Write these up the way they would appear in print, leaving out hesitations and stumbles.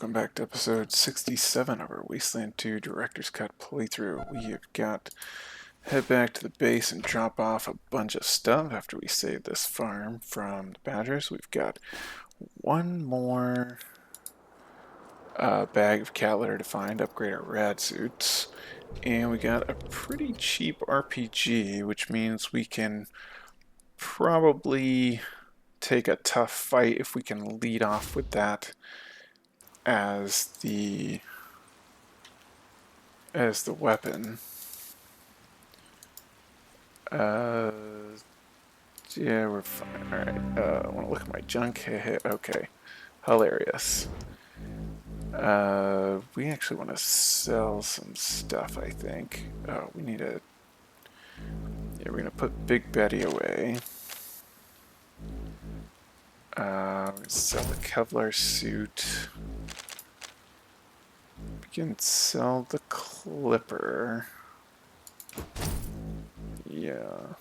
welcome back to episode 67 of our Wasteland 2 Director's Cut playthrough. We have got head back to the base and drop off a bunch of stuff after we save this farm from the badgers. We've got one more bag of cat litter to find, upgrade our rad suits, and we got a pretty cheap RPG, which means we can probably take a tough fight if we can lead off with that as the weapon. Uh, yeah, we're fine. Alright, I want to look at my junk. Okay. Hilarious. We actually want to sell some stuff, I think. Oh, we need a... Yeah, we're going to put Big Betty away. We're going to sell the Kevlar suit. We can sell the Clipper. Yeah.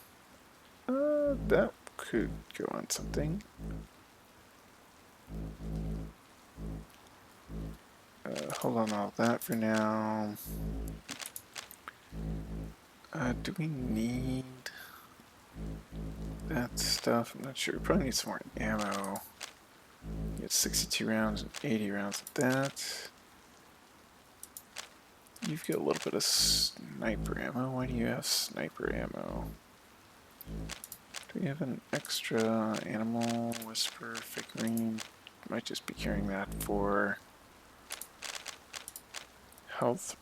That could go on something. Hold on all that for now. Do we need that stuff? I'm not sure. We probably need some more ammo. Get 62 rounds and 80 rounds of that. You've got a little bit of sniper ammo. Why do you have sniper ammo? Do we have an extra animal whisper figurine? Might just be carrying that for health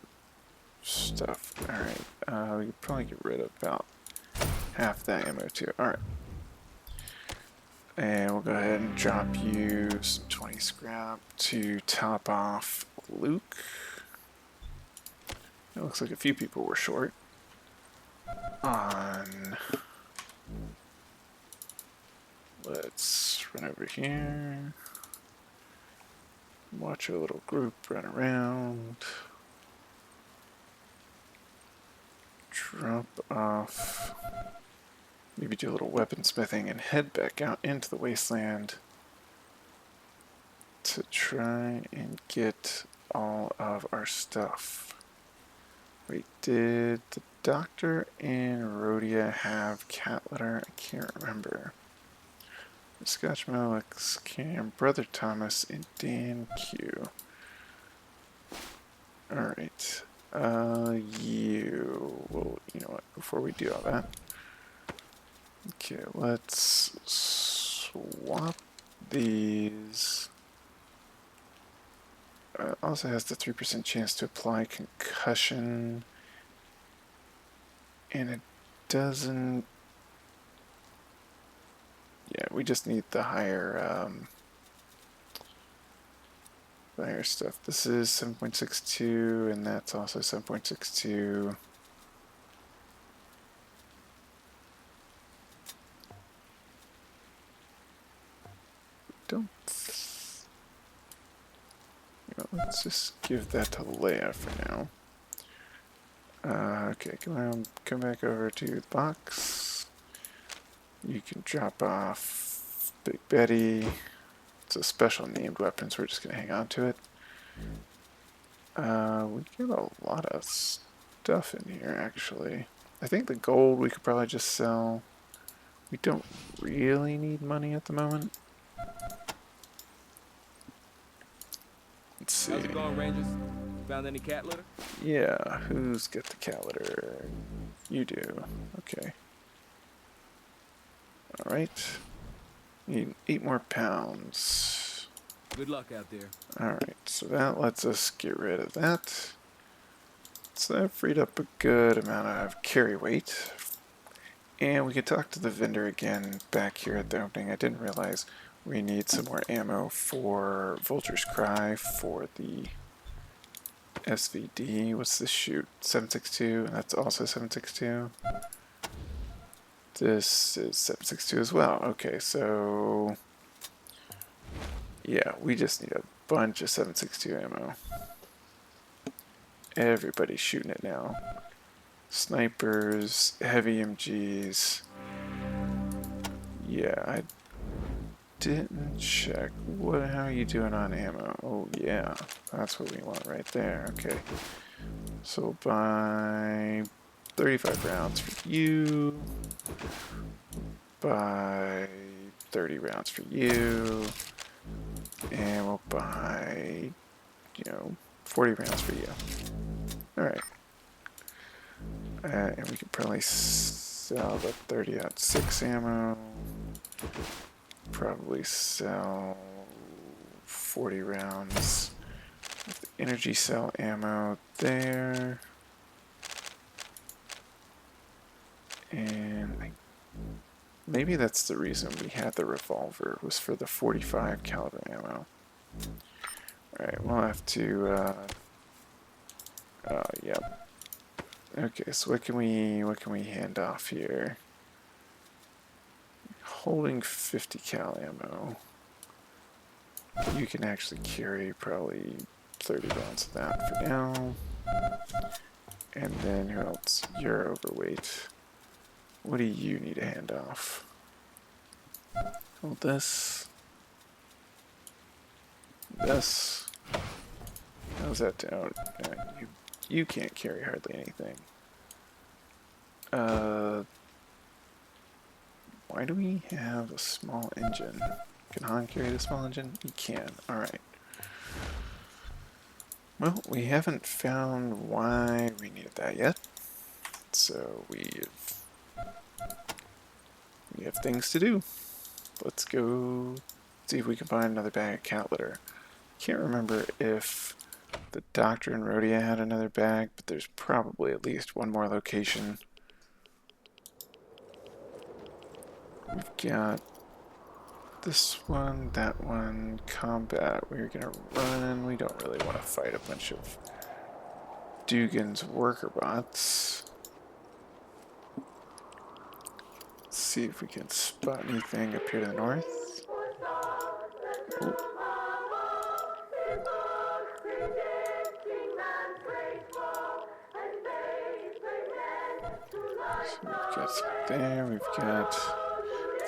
stuff. Alright, we could probably get rid of about half that ammo too. Alright. And we'll go ahead and drop you some 20 scrap to top off Luke. It looks like a few people were short on... Let's run over here. Watch our little group run around. Drop off. Maybe do a little weaponsmithing and head back out into the wasteland to try and get all of our stuff. Wait, did the doctor and Rhodia have cat litter? I can't remember. Scotch Alex, Cam, Brother Thomas, and Dan Q. Alright. Well, you know what, before we do all that. Okay, let's swap these. Also has the 3% chance to apply concussion. And it doesn't... Yeah, we just need the higher stuff. This is 7.62, and that's also 7.62. Don't... You know, let's just give that to Leia for now. Okay, come back over to the box. You can drop off Big Betty. It's a special named weapon, so we're just going to hang on to it. We get a lot of stuff in here, actually. I think the gold we could probably just sell. We don't really need money at the moment. Let's see. How's it going, Rangers? Found any cat litter? Yeah, who's got the cat litter? You do. Okay. Alright. Need 8 more pounds. Good luck out there. Alright, so that lets us get rid of that. So that freed up a good amount of carry weight. And we can talk to the vendor again back here at the opening. I didn't realize we need some more ammo for Vulture's Cry for the SVD. What's this shoot? 7.62, and that's also 7.62. This is 7.62 as well. Okay, so yeah, we just need a bunch of 7.62 ammo. Everybody's shooting it now. Snipers, heavy MGs. Yeah, didn't check. How are you doing on ammo? Oh yeah, that's what we want right there. Okay, so we'll buy 35 rounds for you. Buy 30 rounds for you, and we'll buy, 40 rounds for you. All right, and we could probably sell the 30-06 ammo. Probably sell 40 rounds of the energy cell ammo there. And maybe that's the reason we had the revolver, was for the 45 caliber ammo. Alright, we'll have to, yep. Okay, so what can we hand off here? Holding 50 cal ammo. You can actually carry probably 30 rounds of that for now. And then who else? You're overweight. What do you need to hand off? Hold this. This. How's that down? You can't carry hardly anything. Why do we have a small engine? Can Han carry the small engine? He can. Alright. Well, we haven't found why we needed that yet. So we have things to do. Let's go see if we can find another bag of cat litter. Can't remember if the doctor and Rhodia had another bag, but there's probably at least one more location. We've got this one, that one, combat. We're gonna run. We don't really want to fight a bunch of Dugan's worker bots. Let's see if we can spot anything up here to the north. Oh. So we've got some there, we've got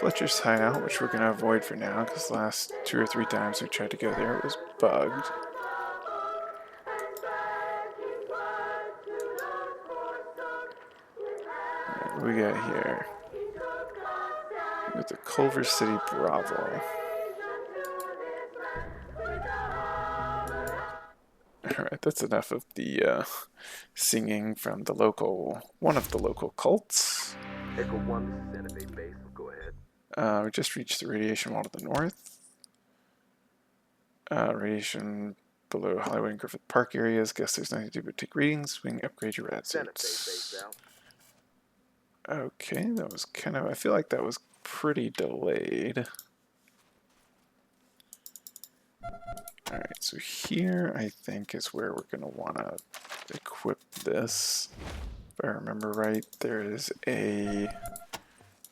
Fletcher's hideout, which we're going to avoid for now, because the last 2 or 3 times we tried to go there, it was bugged. Alright, what do we got here? We got the Culver City Bravo. Alright, that's enough of the singing from the one of the local cults. Echo 1, this is Santa Fe Base. Go ahead. We just reached the radiation wall to the north. Radiation below Hollywood and Griffith Park areas. Guess there's nothing to do but take readings. We can upgrade your rad suits. Okay, that was kind of, I feel like that was pretty delayed. Alright, so here I think is where we're going to want to equip this. If I remember right, there is a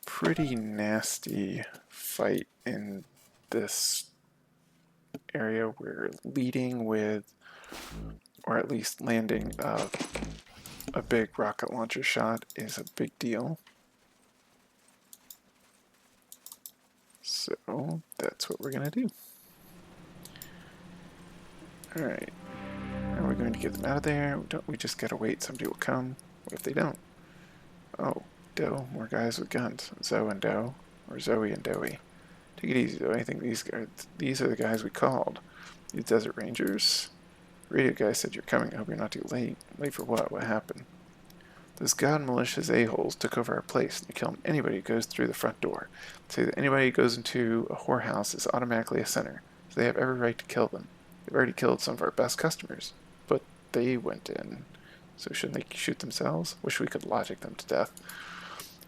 pretty nasty fight in this area where leading with, or at least landing a big rocket launcher shot is a big deal. So that's what we're going to do. Alright, are we going to get them out of there? We just gotta wait, somebody will come. What if they don't? Oh, Doe, more guys with guns. Zoe and Doe, or Zoe and Doey. Take it easy, though. I think these are the guys we called. These Desert Rangers. The radio guy said you're coming. I hope you're not too late. Late for what? What happened? Those god malicious a-holes took over our place, and they kill anybody who goes through the front door. They say that anybody who goes into a whorehouse is automatically a sinner, so they have every right to kill them. They've already killed some of our best customers, but they went in. So shouldn't they shoot themselves? Wish we could logic them to death.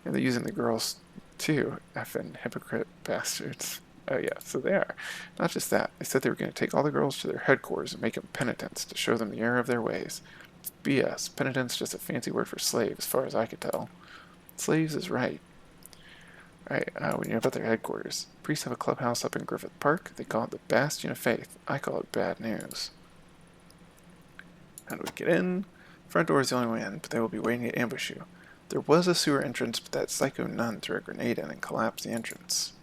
And they're using the girls too. Effing hypocrite bastards. Oh yeah, so they are. Not just that, they said they were going to take all the girls to their headquarters and make them penitents to show them the error of their ways. BS. Penitents just a fancy word for slave, as far as I could tell. Slaves is right. Right, we know about their headquarters. Priests have a clubhouse up in Griffith Park. They call it the Bastion of Faith. I call it bad news. How do we get in? Front door is the only way in, but they will be waiting to ambush you. There was a sewer entrance, but that psycho nun threw a grenade in and collapsed the entrance.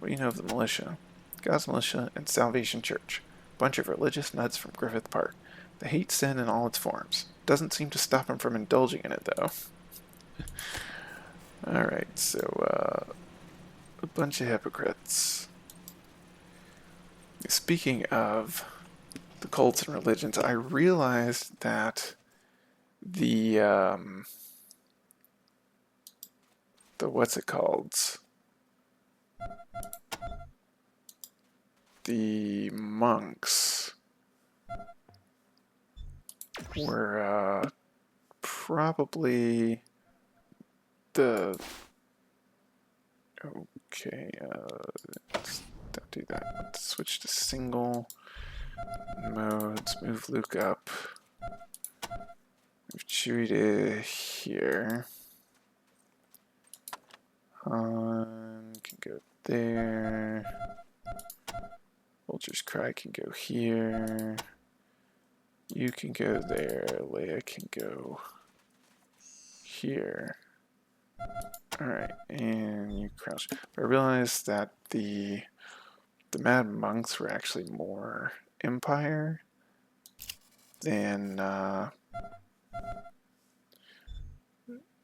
What do you know of the militia? God's Militia and Salvation Church. Bunch of religious nuts from Griffith Park. They hate sin in all its forms. Doesn't seem to stop them from indulging in it, though. Alright, so, a bunch of hypocrites. Speaking of the cults and religions, I realized that the what's it called? The monks were probably the okay. Let's don't do that. Let's switch to single modes. Move Luke up. Move Chewie to here. Han can go there. Vulture's Cry can go here. You can go there. Leia can go here. Alright, and you crouch. But I realized that the Mad Monks were actually more Empire than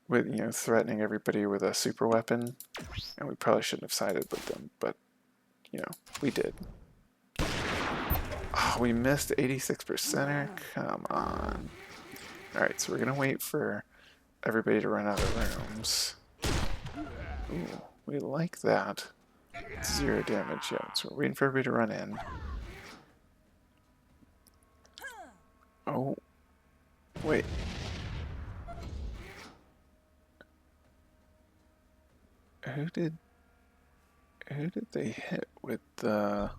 with, you know, threatening everybody with a super weapon. And we probably shouldn't have sided with them, but you know, we did. Oh, we missed 86%er? Come on. Alright, so we're gonna wait for everybody to run out of rooms. Ooh, we like that. 0 damage, yeah. So we're waiting for everybody to run in. Oh. Wait. Who did they hit with the...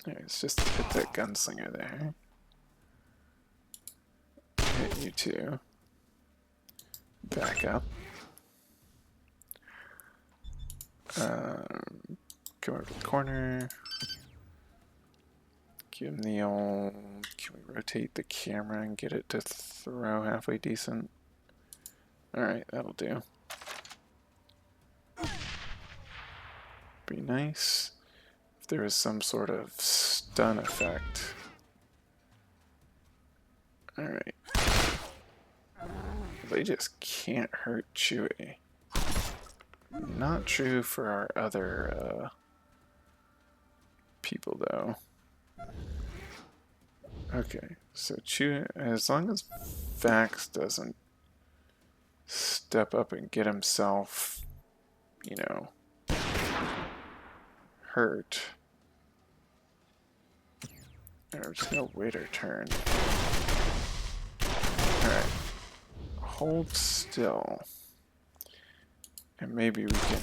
Alright, let's just hit that gunslinger there. Hit you too. Back up. Come over to the corner. Give him the old... Can we rotate the camera and get it to throw halfway decent? Alright, that'll do. Be nice if there was some sort of stun effect. Alright. They just can't hurt Chewie. Not true for our other people, though. Okay, so Chewie, as long as Vax doesn't step up and get himself, you know, hurt. We're just gonna wait our turn. Alright. Hold still. And maybe we can...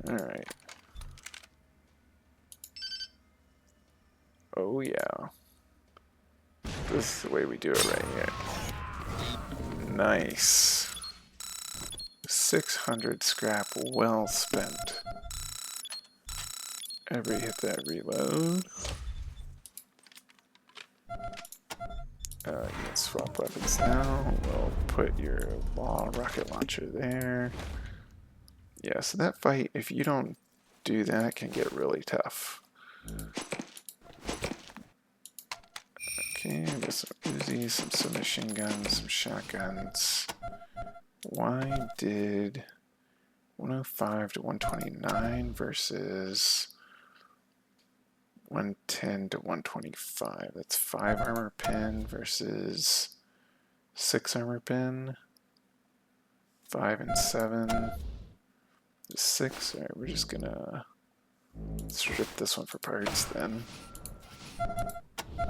Alright. Oh yeah. This is the way we do it right here. Nice. 600 scrap well spent. Everybody hit that reload. You can swap weapons now. We'll put your law rocket launcher there. Yeah, so that fight, if you don't do that, can get really tough. Okay, get some Uzis, some submachine guns, some shotguns. Why did 105 to 129 versus 110 to 125? That's 5 armor pin versus 6 armor pin. 5 and 7. 6. Alright, we're just gonna strip this one for parts then.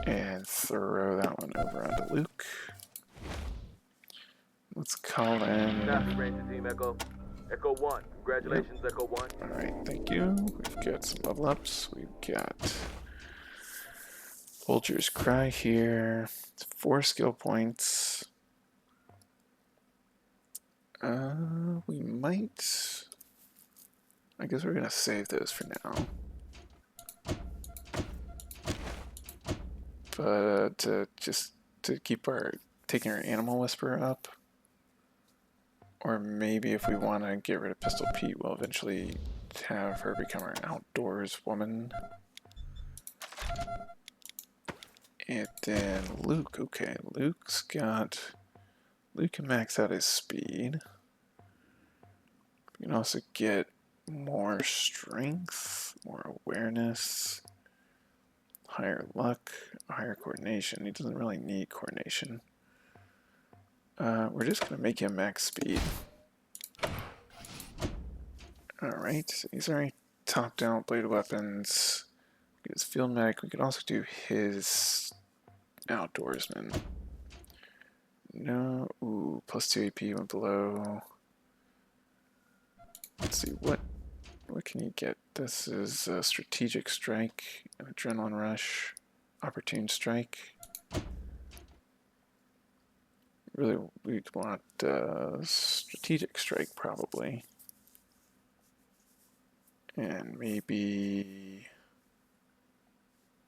And throw that one over onto Luke. Let's call in. Ranger Team Echo. Echo 1. Congratulations, Echo 1. Alright, thank you. We've got some level ups. We've got Vulture's Cry here. It's 4 skill points. We might... I guess we're gonna save those for now. But to keep our... taking our Animal Whisperer up. Or maybe if we want to get rid of Pistol Pete, we'll eventually have her become our outdoors woman. And then Luke, okay, Luke can max out his speed. We can also get more strength, more awareness, higher luck, higher coordination. He doesn't really need coordination. We're just going to make him max speed. Alright, so these are topped out blade weapons. His field medic. We could also do his outdoorsman. No, ooh, plus 2 AP went below. Let's see, what can you get? This is a strategic strike, an adrenaline rush, opportune strike. Really, we'd want strategic strike probably. And maybe,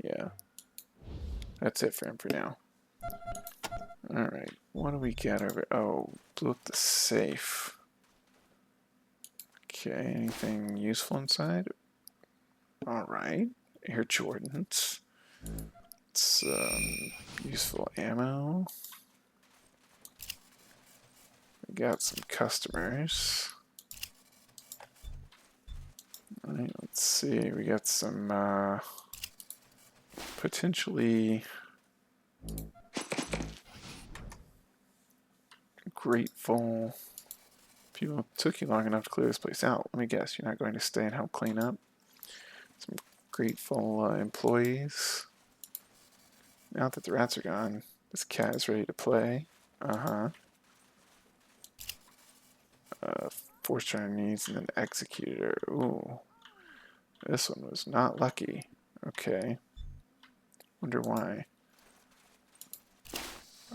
yeah, that's it for him for now. Alright, what do we get over? Oh, blew up the safe. Okay, anything useful inside? Alright, Air Jordans. Some useful ammo. We got some customers. Alright, let's see. We got some potentially grateful people. Took you long enough to clear this place out. Let me guess, you're not going to stay and help clean up? Some grateful employees. Now that the rats are gone, this cat is ready to play. Force trying needs and then executed her. Ooh. This one was not lucky. Okay. Wonder why.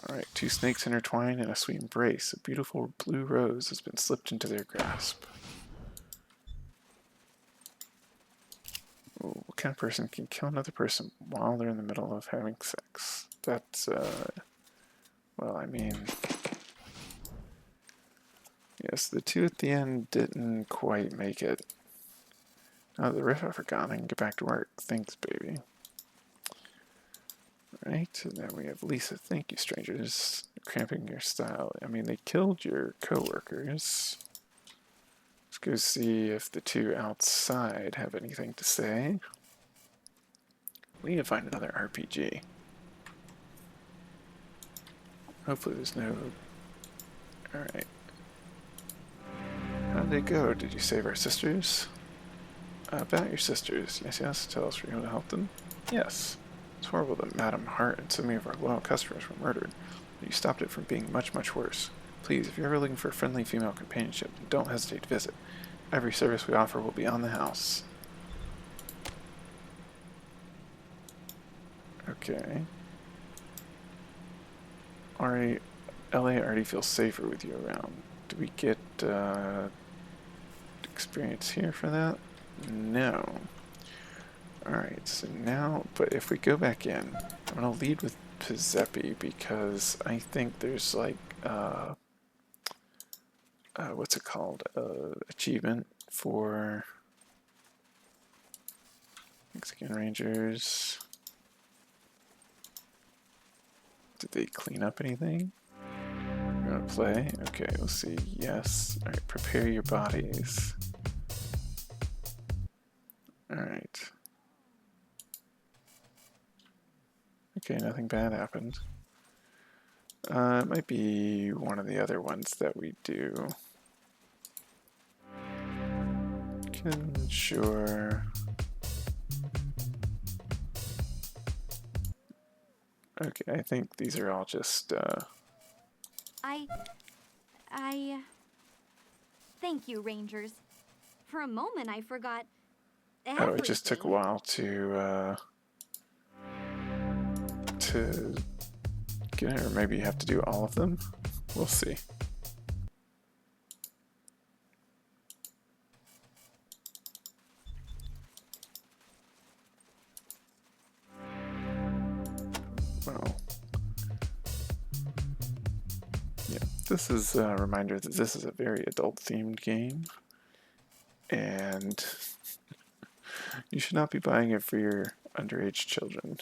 Alright, 2 snakes intertwined in a sweet embrace. A beautiful blue rose has been slipped into their grasp. Ooh, what kind of person can kill another person while they're in the middle of having sex? That's, well, I mean... Yes, the 2 at the end didn't quite make it. Oh, the riff I forgot. I can get back to work. Thanks, baby. Right, and then we have Lisa. Thank you, strangers. Cramping your style. I mean, they killed your co-workers. Let's go see if the 2 outside have anything to say. We need to find another RPG. Hopefully there's no... Alright. How did it go? Did you save our sisters? About your sisters. Yes. Tell us we're going to help them. Yes. It's horrible that Madame Hart and so many of our loyal customers were murdered, but you stopped it from being much, much worse. Please, if you're ever looking for friendly female companionship, don't hesitate to visit. Every service we offer will be on the house. Okay. LA already feels safer with you around. Do we get experience here for that? No. Alright, so now, but if we go back in, I'm going to lead with Pizzepi because I think there's like, what's it called? Achievement for Mexican Rangers. Did they clean up anything? We're going to play? Okay, we'll see. Yes. Alright, prepare your bodies. Alright. Okay, nothing bad happened. It might be one of the other ones that we do. Sure. Okay, I think these are all just, Thank you, Rangers. For a moment, I forgot Oh, it just took a while to get it, or maybe you have to do all of them. We'll see. Well, yeah, This is a reminder that this is a very adult-themed game, and you should not be buying it for your underage children.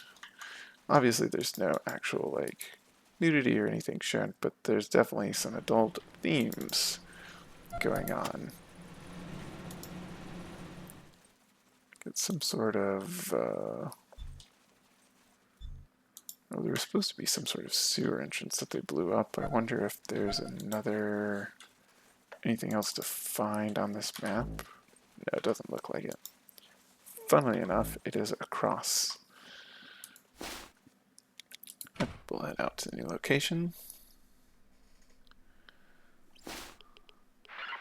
Obviously, there's no actual, like, nudity or anything shown, but there's definitely some adult themes going on. Get some sort of, oh, there was supposed to be some sort of sewer entrance that they blew up. I wonder if there's anything else to find on this map. No, it doesn't look like it. Funnily enough, it is across. We'll head out to the new location.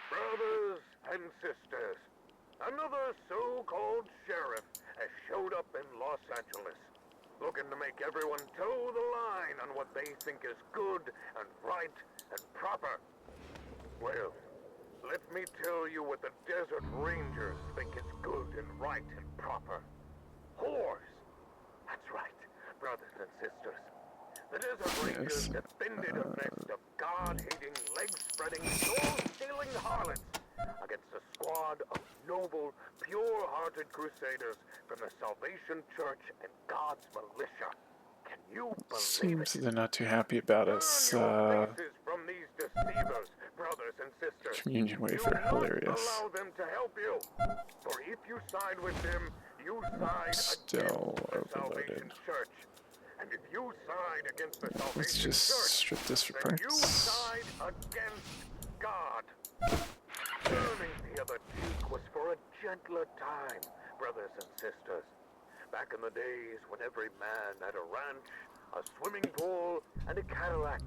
Brothers and sisters, another so-called sheriff has showed up in Los Angeles, looking to make everyone toe the line on what they think is good and right and proper. Well, let me tell you what the Desert Rangers think is good and right and proper. Whores. That's right, brothers and sisters. The Desert Rangers defended a nest of God-hating, leg-spreading, soul-stealing harlots against a squad of noble, pure-hearted crusaders from the Salvation Church and God's militia. Can you believe Seems it? they're not too happy about us. Turn your faces from these deceivers, brothers and sisters. Communion Do wafer, not hilarious. allow them to help you. For if you side with them, you side Still against the overloaded. Salvation Church. And if you side against the Let's Salvation just Church, strip this for then you parts. side against God. Turning the other cheek was for a gentler time, brothers and sisters. Back in the days when every man had a ranch, a swimming pool, and a Cadillac,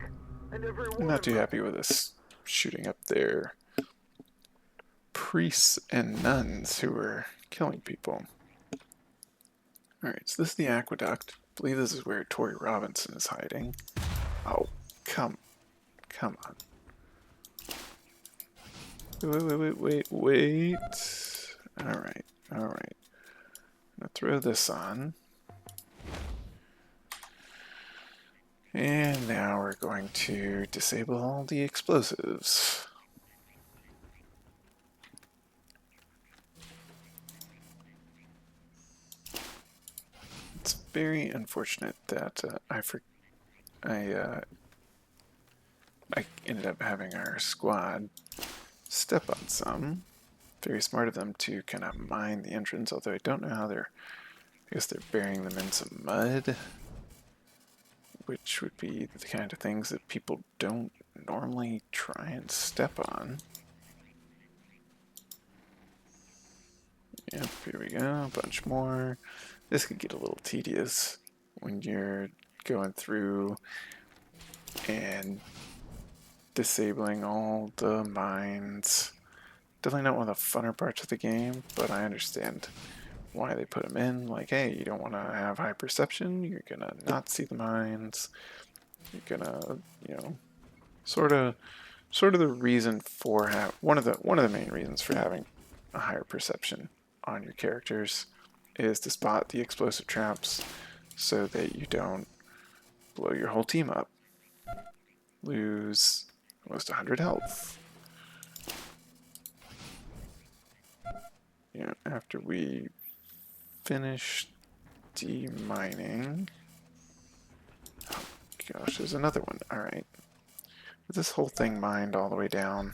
and every I'm woman not too happy with us shooting up their priests and nuns who were killing people. Alright, so this is the aqueduct. I believe this is where Tori Robinson is hiding. Oh, come on. Wait. Alright. I'm gonna throw this on. And now we're going to disable all the explosives. It's very unfortunate that I ended up having our squad step on some. Very smart of them to kind of mine the entrance, although I don't know how I guess they're burying them in some mud, which would be the kind of things that people don't normally try and step on. Yep, here we go, a bunch more. This could get a little tedious when you're going through and disabling all the mines. Definitely not one of the funner parts of the game, but I understand why they put them in. Like, hey, you don't want to have high perception, you're gonna not see the mines, you're gonna, sort of the reason for one of the main reasons for having a higher perception on your characters is to spot the explosive traps so that you don't blow your whole team up, lose almost 100 health. After we finish demining. Oh gosh, there's another one. Alright. With this whole thing mined all the way down,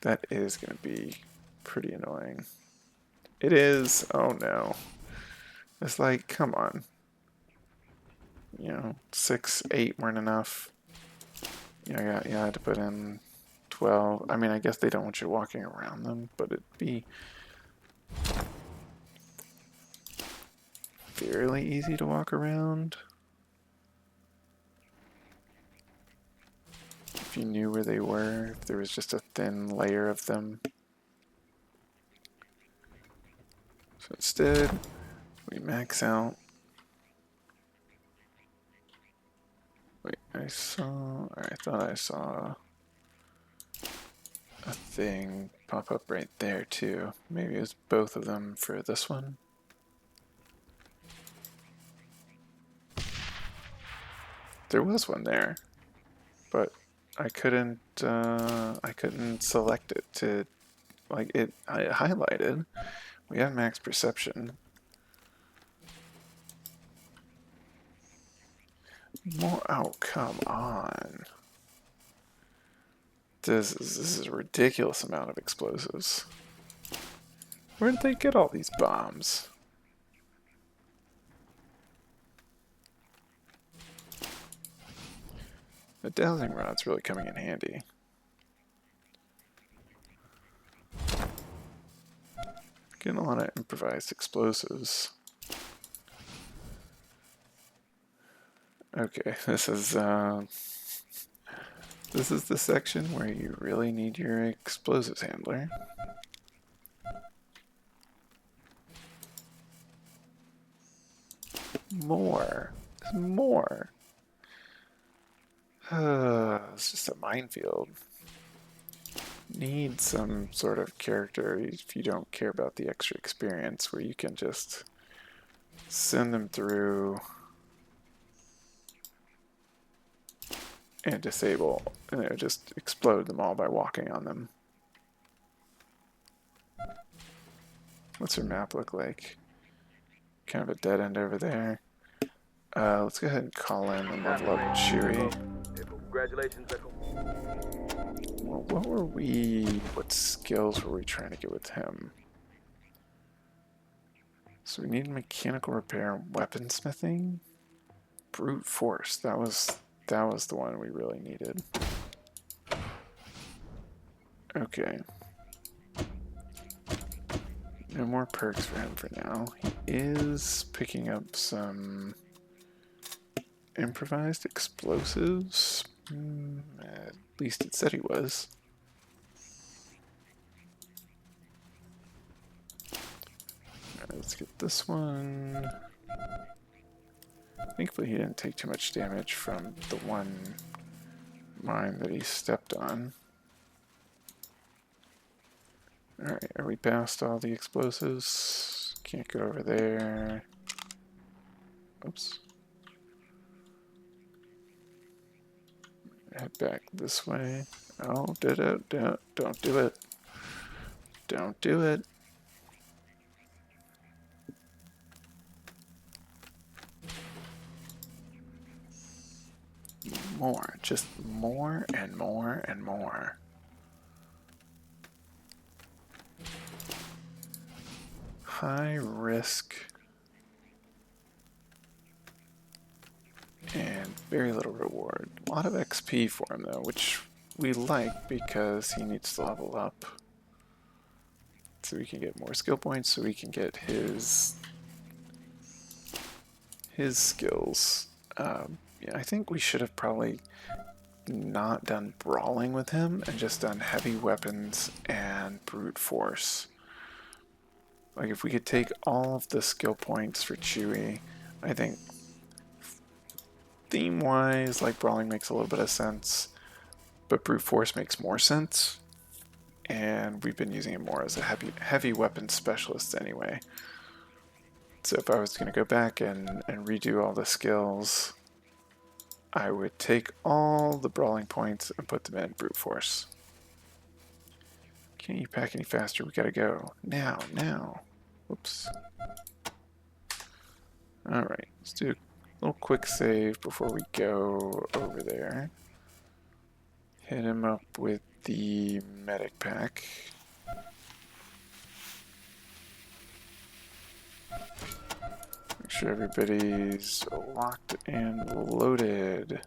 that is going to be pretty annoying. It is. Oh no. It's like, come on. 6, 8 weren't enough. You had to put in 12. I mean, I guess they don't want you walking around them, but it'd be fairly easy to walk around if you knew where they were, if there was just a thin layer of them. So instead, we max out. Wait, I thought I saw a thing pop up right there too. Maybe it was both of them for this one. There was one there, but I couldn't select it to, like, I highlighted. We have max perception. More, oh, come on. This is a ridiculous amount of explosives. Where did they get all these bombs? The dowsing rod's really coming in handy. Getting a lot of improvised explosives. Okay, this is the section where you really need your explosives handler. More. More. It's just a minefield. Need some sort of character if you don't care about the extra experience where you can just send them through and disable, and just explode them all by walking on them. What's her map look like? Kind of a dead end over there. Let's go ahead and call in and level up Chewie. Congratulations, Echo. Well, what skills were we trying to get with him? So we need mechanical repair, weaponsmithing, brute force. That was the one we really needed. Okay. No more perks for him for now. He is picking up some improvised explosives. At least it said he was. Alright, let's get this one. Thankfully he didn't take too much damage from the one mine that he stepped on. Alright, are we past all the explosives? Can't go over there. Oops. Head back this way. Oh, don't do it. Don't do it. More, just more and more and more. High risk and very little reward. A lot of XP for him though, which we like because he needs to level up. So we can get more skill points, so we can get his skills. Yeah, I think we should have probably not done brawling with him and just done heavy weapons and brute force. Like if we could take all of the skill points for Chewie, I think theme-wise, like brawling makes a little bit of sense, but brute force makes more sense. And we've been using it more as a heavy weapons specialist anyway. So if I was going to go back and redo all the skills, I would take all the brawling points and put them in brute force. Can't you pack any faster? We gotta go. Now. Whoops. Alright, let's do a little quick save before we go over there. Hit him up with the medic pack. Make sure everybody's locked and loaded.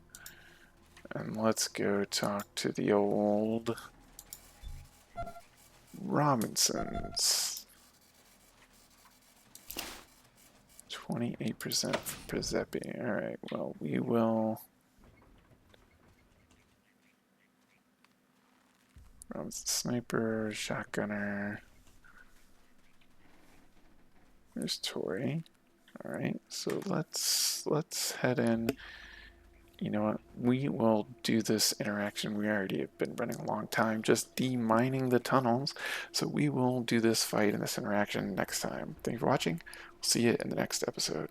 And let's go talk to the old Robinsons. 28% for Presepi. Alright, well, we will. Robinson sniper, shotgunner. There's Tori. Alright, so let's head in. You know what? We will do this interaction. We already have been running a long time just demining the tunnels. So we will do this fight and this interaction next time. Thank you for watching. We'll see you in the next episode.